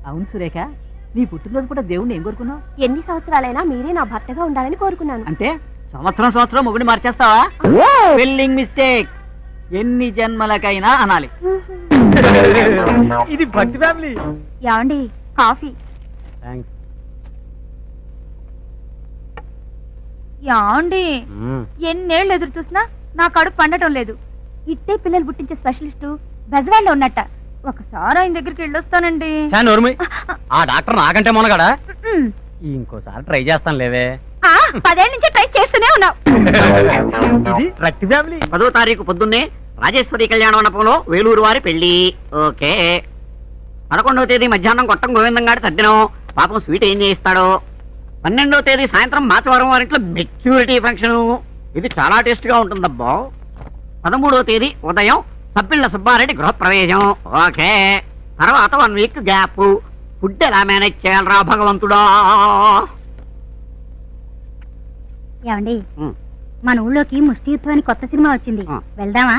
అవును సురేఖ, నీ పుట్టినరోజు కూడా దేవుణ్ణి ఏం కోరుకున్నావు? ఎన్ని సంవత్సరాలైనా మీరే నా భర్తగా ఉండాలని కోరుకున్నాను. అంటే సంవత్సరం మొగుడిని మార్చేస్తావా? Spelling mistake. ఎన్ని జన్మలకైనా అనాలి. ఇది భక్తి ఫ్యామిలీ. యాండి కాఫీ. యాండి ఎన్నేళ్ళు ఎదురు చూసినా నా కడుపు పండటం లేదు. ఇట్టే పిల్లలు పుట్టించే స్పెషలిస్టు బెజవాడలో ఉన్నట్ట. ఒకసారి ఆయన దగ్గరికి వెళ్ళొస్తానండి. ఆ డాక్టర్ నాకంటే మొనగాడా? ఇంకోసారి ట్రై చేస్తాను లేవే. 10 ఏళ్ళ నుంచి ట్రై చేస్తూనే ఉన్నావు. ఇది భక్తి ఫ్యామిలీ. 10వ తారీఖు పొద్దున్నే రాజేశ్వరి కళ్యాణ మండపంలో వేలూరు వారి పెళ్లి. ఓకే. 11వ తేదీ మధ్యాహ్నం కొట్టం గోవిందం గారి తద్దినం. పాపం స్వీట్ ఏం చేయిస్తాడో. 12వ తేదీ సాయంత్రం మాచవరం వారింట్లో మెచ్యూరిటీ ఫంక్షన్. ఇది చాలా టేస్ట్ గా ఉంటుందబ్బా. 13వ తేదీ ఉదయం సబ్బిళ్ళ సుబ్బారెడ్డి గృహప్రవేశం. ఓకే. తర్వాత 1 వీక్ గ్యాప్. ఫుడ్ ఎలా మేనేజ్ చేయాలరా భగవంతుడా? ఏమండి, మన ఊళ్ళోకి ముష్టి యుద్ధం అని కొత్త సినిమా వచ్చింది, వెళ్దామా?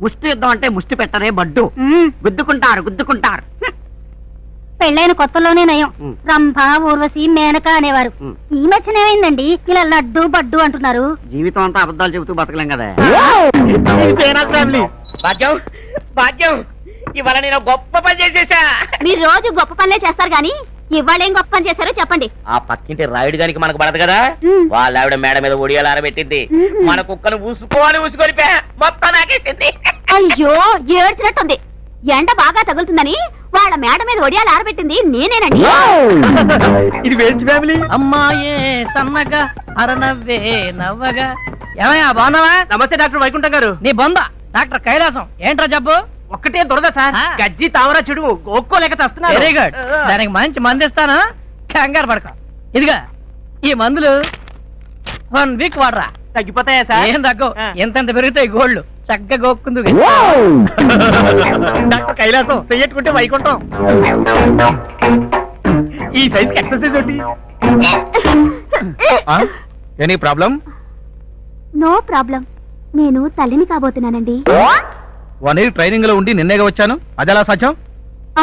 ముష్టి యుద్ధం అంటే ముష్టి పెట్టరే బడ్డు. గుద్దుకుంటారు. పెళ్ళైన కొత్తలోనే నయం. రంభ, ఊర్వశి, మేనక అనేవారు. ఈ మధ్యన ఏమైందండి ఇలా లడ్డు బడ్డు అంటున్నారు? జీవితం అంతా అబద్ధాలు చెబుతూ బతకలేం కదా. భాగ్యం, ఇవాళ నేను గొప్ప పని చేసేసా. మీరు రోజు గొప్ప పనులే చేస్తారు గాని ఇవాళ ఏం గొప్ప పని చేశారో చెప్పండి. ఆ పక్కింటి రాయుడు గారికి మనకు పడదు కదా, వాళ్ళ ఆవిడ మేడ మీద ఒడియాలు ఆరబెట్టింది. మన కుక్కను ఊసుకొని మొత్తం నాకేసింది. అయ్యో, ఏడ్చినట్టుంది. ఎండ బాగా తగులుతుందని వాళ్ళ మేడ మీద ఒడియాలు ఆరబెట్టింది నేనేనండి. ఇది వేస్ట్ ఫ్యామిలీ. అమ్మాయే సన్నగా అరనవ్వే నవ్వగా. ఏమయ్యా బాగున్నావా? నమస్తే డాక్టర్ వైకుంఠం గారు. నీ బొంద డాక్టర్ కైలాసం. ఏంట్రా జబ్బు? ఒక్కటే దొరద సార్. గజ్జి తామర చెడు గోక్కోలేక చేస్తున్నా. Very good. దానికి మంచి మందు ఇస్తాను, కంగారు పడక. ఇదిగా ఈ మందులు 1 వీక్ వాడరా, తగ్గిపోతాయా సార్? ఏం తగ్గవు. ఎంతెంత పెరుగుతాయి గోళ్ళు. చక్కగా గోక్కుందు. డాక్టర్ కైలాసం చెయ్యట్టుకుంటే వైకుంఠం. ఈ సైజ్ ఎక్సర్సైజ్ ఒకటి. Any problem? No problem. నేను తల్లిని కాబోతున్నానండి. 1 year ట్రైనింగ్ లో ఉండి నిన్నేగా వచ్చాను. అదెలా సాధ్యం?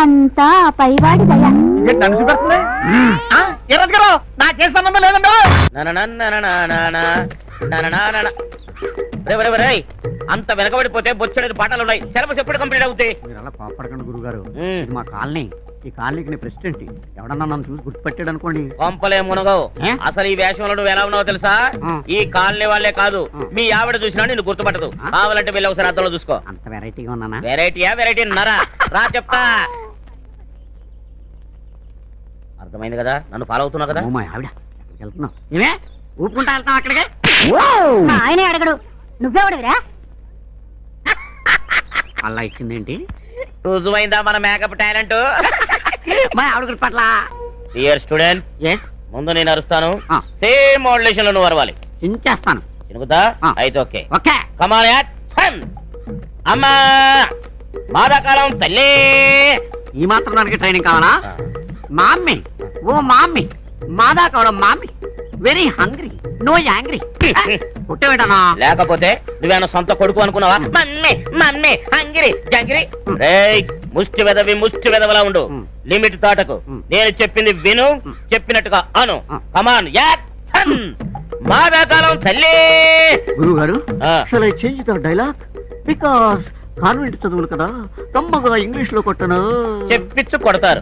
అంతా ఆ పైవాడి దయ. నాకే సంబంధం లేదండి. అంత వెనకబడిపోతే బొచ్చడి పాఠాలు ఉన్నాయి. సిలబస్ ఎప్పుడు కంప్లీట్ అవుతాయి? మీరు అలా కోపడకండి గురుగారు. మా కాలనీ, ఈ కాలనీకి నేను ప్రెసిడెంట్. ఎవడన్నా నన్ను చూసి గుర్తుపెట్టాడు అనుకోండి, కొంపలే మునగవు. అసలు ఈ వేషంలో నువ్వు ఎలా ఉన్నావో తెలుసా? ఈ కాలనీ వాళ్ళే కాదు, మీ ఆవిడ చూసినా నిన్ను గుర్తుపట్టదు. కావాలంటే వెళ్ళి ఒకసారి అద్దంలో చూసుకో. అంత వెరైటీగా ఉన్నానా? వెరైటీ నరా రా చెప్తా. అర్థమైంది కదా? నన్ను ఫాలో అవుతున్నావు కదా? మా ఆవిడ ఎక్కడికి వెళ్తున్నావు? నేనే ఊపుకుంటా వెళ్తాం అక్కడికి. ఆయనే అడగడు, నువ్వెవడవిరా? అలా ఇచ్చిందేంటి? రుజువైందా మన మేకప్ టాలెంట్? మా ఆవిడ గుర్తుపట్ల. డియర్ స్టూడెంట్, ఎస్, ముందు నేను అరుస్తాను, సేమ్ మోడ్యులేషన్ లో నువ్వు అరవాలి. చించేస్తాను. చినుకుతా? అయితే ఓకే. ఓకే. కమాన్ యాక్షన్. అమ్మా మాదాకాలం తల్లి. ఈ మాత్రం దానికి ట్రైనింగ్ కావాలా? మామ్మీ, ఓ మామ్మీ, మాదా కావడం mummy, very hungry, no angry. పుట్టవేటనా? లేకపోతే నువ్వేనా సొంత కొడుకు అనుకున్నావా? మమ్మీ మమ్మీ హంగిరి జంగిరి. రేయ్, ముష్టి వెదవలా ఉండు. లిమిట్ దాటకు. నేను చెప్పింది విను, చెప్పినట్టుగా అను. కమాన్ యాక్షన్. మాదాకాలం తల్లి. గురువు గారు, shall I change the dialogue? Because convent చదువులు కదా, తమ్మగా ఇంగ్లీష్ లో కొట్టను. చెప్పిచ్చు కొడతారు.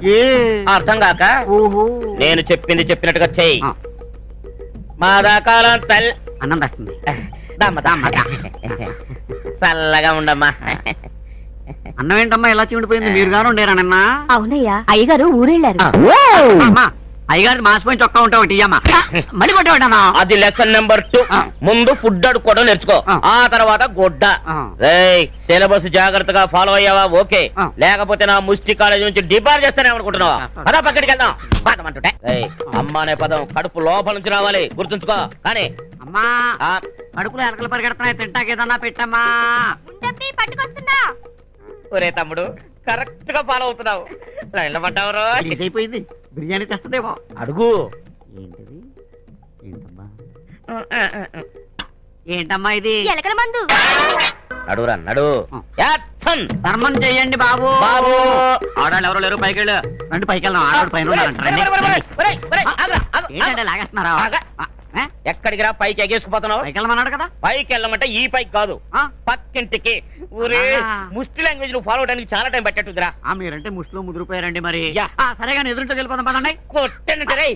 అర్థం కాక ఓహో, నేను చెప్పింది చెప్పినట్టుగా చెయ్యి. మాదాకాలం తల్లి. అన్నం వస్తుంది. చల్లగా ఉండమ్మా. అన్నం ఏంటమ్మా ఎలా చీమిడిపోయింది? మీరు గారు ఉండేరానన్నా? అవునయ్యా, అయ్యగారు ఊరెళ్ళారు. అయ్యగారి మాసిపోయి చొక్కా ఉంటా ఒకటి అమ్మా. మళ్ళీ కొట్టేవాడన్నా? అది లెసన్ నెంబర్ 2. ముందు ఫుడ్ అడుక్కోవడం నేర్చుకో, ఆ తర్వాత గొడ్డ. రేయ్, సిలబస్ జాగ్రత్తగా ఫాలో అయ్యావా? ఓకే. లేకపోతే నా ముష్టి కాలేజ్ నుంచి డిబార్ చేస్తానే అనుకుంటున్నావా? పదా పక్కడికి వెళ్దాం. బాధమంటుంటే అమ్మా అనే పదం కడుపు లోపల నుంచి రావాలి, గుర్తుంచుకో. కానీ అమ్మా, కడుపులో ఎలకలు పరిగెడుతున్నాయి, తింటాకేదన్నా పెట్టమ్మా. పట్టుకొస్తున్నా. ఒరే తమ్ముడు, కరెక్ట్ గా ఫాలో అవుతున్నావు. పడ్డావు. అయిపోయింది. బిర్యానీ తెస్తుందేమో. అడుగు. ఏంటిది? ఏంటమ్మా? ఏంటమ్మా ఇది? ఎలకల మందు. నడురా నడు. ధర్మం చెయ్యండి బాబు. బాబు ఆడాళ్ళు ఎవరు లేరు పైకి వెళ్ళు రండి పైకి వెళ్దాం ఆడవాడు పైన ఉన్నారంట, రండి. ఏంటంటే లాగేస్తున్నారా ఆగా. ఏ? ఎక్కడికి రా పైకి ఎగేసుకుపోతున్నావు? పైకి వెళ్ళమన్నాడు కదా పైకి వెళ్ళమంటే ఈ పైకి కాదు, ఆ? పక్కింటికి. ఊరే ఆ. ముష్టి లాంగ్వేజ్ నువ్వు ఫాలో అవడానికి చాలా టైం పట్టేట్టుదిరా. మీరంటే ముష్టిలో ముదిరిపోయారండి మరి యా. సరే కానీ ఎదురుంటో వెళ్ళిపోదాం పదండి కొట్టనంటే రే,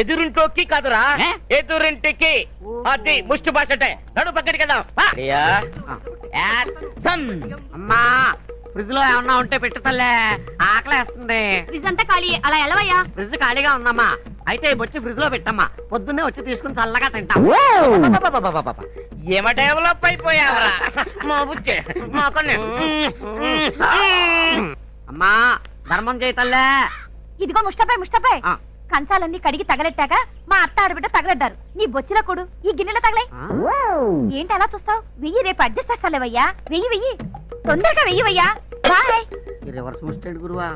ఎదురింటోకి కాదురా, ఏ? ఎదురింటికి. అది ముష్టి భాష అంటే. నడు పక్కడికి వెళ్దాం. పా. ప్రియా, యాక్షన్. అమ్మా ఫ్రిడ్జ్ లో ఏమన్నా ఉంటే పెట్టు తల్లే ఆకలేస్తుంది ఫ్రిజ్ అంతా ఖాళీ అలా ఎలవయ్యా. ఫ్రిడ్జ్ ఖాళీగా ఉందమ్మా అయితే వచ్చి ఫ్రిడ్జ్ లో పెట్టమ్మా పొద్దున్నే వచ్చి తీసుకుని చల్లగా తింటాం అబ్బబ్బబ్బబ్బబ్బబ్బ. ఏమ డెవలప్ అయిపోయావరా మా బుచ్చే మా కన్నే. అమ్మా ధర్మం చేయి తల్లే ఇదిగో ముష్టపై ముష్టపై ఆ. కంచాలన్నీ కడిగి తగలెట్టాక మా అత్త ఆడబిడ్డ తగలడ్డారు. నీ బొచ్చిల కొడు ఈ గిన్నెలో తగలై. ఆ? ఏంటి అలా చూస్తావు? వెయ్యి, రేపు అడ్జస్ట్ చేస్తాలేవయ్యా. వెయ్యి తొందరగా వెయ్యవయ్యా. బాయ్. ఈ రివర్స్ మిస్టేక్ గురువా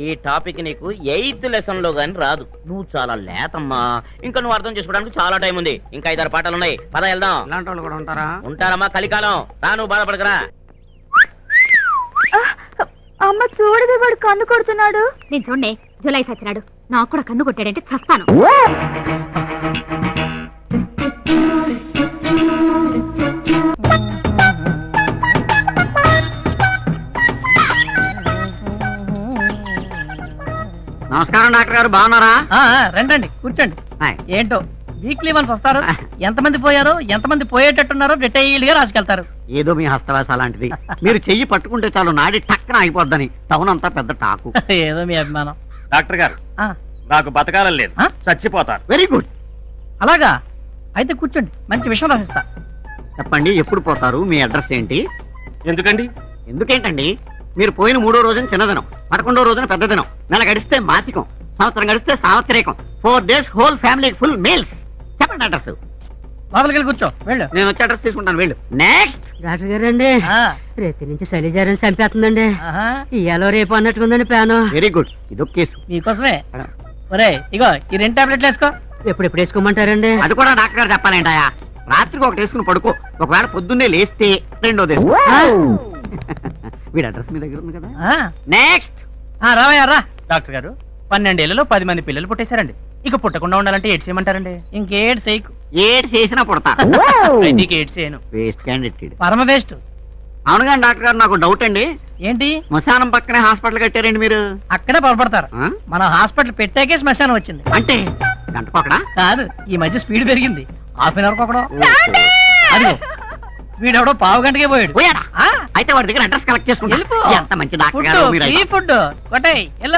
ఈ టాపిక్ నీకు 8th లెసన్ లో గాని రాదు. నువ్వు చాలా లేతమ్మా. ఇంకా నువ్వు అర్థం చేసుకోవడానికి చాలా టైం ఉంది. ఇంకా 5-6 పాఠాలు ఉన్నాయి. పద వెళ్దాం. ఇలాంటి వాళ్ళు కూడా ఉంటారా ఉంటారమ్మా, కలికాలం. రా, నువ్వు బాధపడకరా. అమ్మ చూడదు, వాడు కన్ను కొడుతున్నాడు. నేను చూడండి, జులై సచ్చినాడు. నాకు కూడా కన్ను కొట్టాడంటే చస్తాను. నమస్కారం డాక్టర్ గారు బాగున్నారా రండి కూర్చోండి. హాయ్. ఏంటో వీక్లీ వన్స్ వస్తారు. ఎంతమంది పోయారో ఎంతమంది పోయేటట్టున్నారో డీటెయిల్ గా రాసుకెళ్తారు. ఏదో మీ హస్తవాస లాంటిది మీరు చెయ్యి పట్టుకుంటే చాలు నాడి టక్కన అయిపోద్దని టౌన్ అంతా పెద్ద టాకు ఏదో మీ అభిమానం. డాక్టర్ గారు ఆ, నాకు బతకాలని లేదు, ఆ? చచ్చిపోతాను. వెరీ గుడ్ అలాగా అయితే కూర్చోండి, మంచి విషయం రాసిస్తా. చెప్పండి ఎప్పుడు పోతారు మీ అడ్రస్ ఏంటి ఎందుకండి? ఎందుకేంటండి మీరు పోయిన 3వ రోజున చిన్నదినం 11వ రోజున పెద్ద దినం నెల గడిస్తే మాసికం సంవత్సరం గడిస్తే సావత్రికం 4 days whole family full meals చెప్పండి అడ్రస్ లోపలికి వెళ్ళి కూర్చో వెళ్ళు. నేను వచ్చి అడ్రస్ తీసుకుంటాను వెళ్ళు నెక్స్ట్ డాక్టర్ గారు అండి ఆ, రేతి నుంచి శైలజారం చంపేస్తుందండి ఆహా, ఇయ్యాలో రేపు అన్నట్టుకుందండి ప్యాను వెరీ గుడ్ ఇదొక కేసు మీకోసమే. ఒరే ఇగో ఈ 2 టాబ్లెట్లు వేసుకో. ఎప్పుడు వేసుకోమంటారండి అది కూడా డాక్టర్ గారు చెప్పాలేంటాయా రాత్రికి ఒకటి వేసుకుని పడుకో ఒకవేళ పొద్దున్నే లేస్తే రెండోది ఆ, వీడి అడ్రస్ మీ దగ్గర ఉంది కదా ఆ, నెక్స్ట్ ఆ, రావయ్యా రా. డాక్టర్ గారు 12 ఏళ్లలో 10 మంది పిల్లలు పుట్టేశారండి. ఇక పుట్టకుండా ఉండాలంటే ఏడ్ చేయమంటారండి. ఇంకేడ్ చేయకు. ఏడు చేసినా పుడతా అయితే ఇక ఏడ్ చేయను. వేస్ట్ క్యాండిడేట్ పరమ వేస్ట్. అవును కానీ డాక్టర్ గారు నాకు డౌట్ అండి ఏంటి? శ్మశానం పక్కనే హాస్పిటల్ కట్టారండి మీరు అక్కడే పొరపడతారు. ఆ? మన హాస్పిటల్ పెట్టాకే శ్మశానం వచ్చింది. అంటే గంట పక్కడా కాదు, ఈ మధ్య స్పీడ్ పెరిగింది. హాఫ్ అన్ అవర్ ఒకడో. అదిగో వీడెవడో పావు గంటకే పోయాడు. పోయాడా ఆ, అయితే వాడి దగ్గర అడ్రస్ కలెక్ట్ చేసుకుంటా వెళ్ళిపో. ఎంత మంచి డాక్టర్ ఫుడ్ గారు మీరు ఫ్రీ ఫుడ్ కొట్టాయి. ఎల్లో